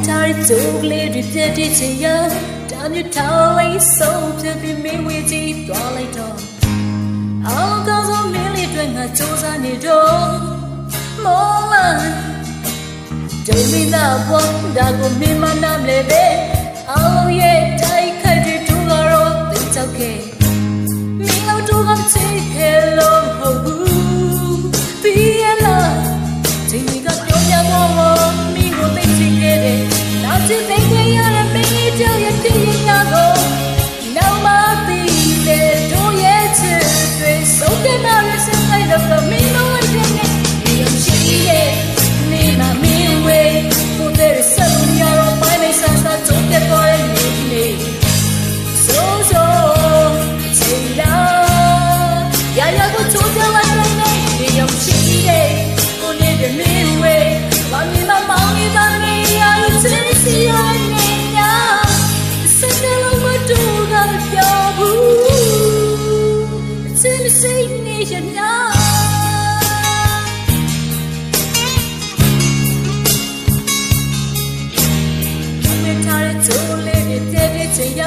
ထားတဲ့သူကလေးတွေပြည့်တည်ချင်ရတာမြထားလေးဆုံးဖြတ်ပြီးမင်းဝေးကြည့်သွားလိုက်တော့အော်ကောင်းဆုံးမင်းလေးတွေငါစူးစမ်းနေတော့မောလာဒိမီနာဘောဒါကိုမင်းမနာမလဲပဲအော်ရဲ့တိုက်ခိုက်တဲ့သူကတော့သိချောက်ခဲ့မင်းတို့တော့မချစ်ခဲ့လို့ဟုတ်ဘူးပြီးရလားဒီကပြောပြတော့မင်းကိုသိချင်ခဲ့တယ်နောက်ချစ်သိခဲ့ရတဲ့မင်းလေးကြောက်ရတဲ့ရင်နာကိုနောက်မှသိတယ်တို့ရဲ့ချစ်တွေဆုံးတဲ့နာရစင်လိုက်တော့မင်းတို့ရဲ့နေရရှိရဲ့နေမမင်းဝေးကိုတဲ့ဆက်လို့ရတော့မိုင်းလေးဆန်းဆန်းကြုံတဲ့ပေါ်ရဲ့နေနေဆိုချင်လာရရကိုချိုးကြလိုက်နေနေရရှိရဲ့ကိုနေတဲ့မင်းဝေးဘာမင်းမမောင်းနေတာနေရချစ်စီရနေညာစက်တယ်လို့မတူတာပြောဘူးချစ်စီနေရညာချိုးလေးနဲ့တဲ့တဲ့ချင်ရ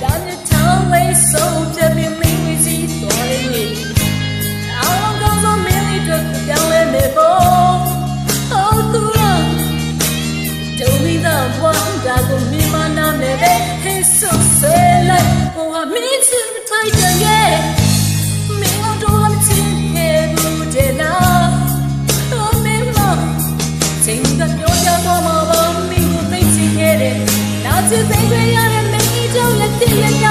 တာနဲ့ထောင်းလေးဆုံးဖြတ်ပြီးမင်းဝေးစီသွားရနေအောင်ကောင်းဆုံးမင်းလေးတို့ပြောင်းလဲနေဖို့ဟုတ်သူလားဒုံမီသာဘွားဒါကိုမင်းမနာနဲ့ပဲဟဲ့ဆိုဆဲလိုက်ဟိုဟာမင်းချစ်ထိုက်တယ်ရဲ့မင်းတို့မချစ်ခဲ့ဘူးတဲ့လားဟိုမင်းမချိန်ကပြောကြတော့မှာမင်းကိုသိချင်ခဲ့တယ်နောက်ချစ်သိခဲ့ရတဲ့မင်းကြီးကြောင့်လက်တည်းရ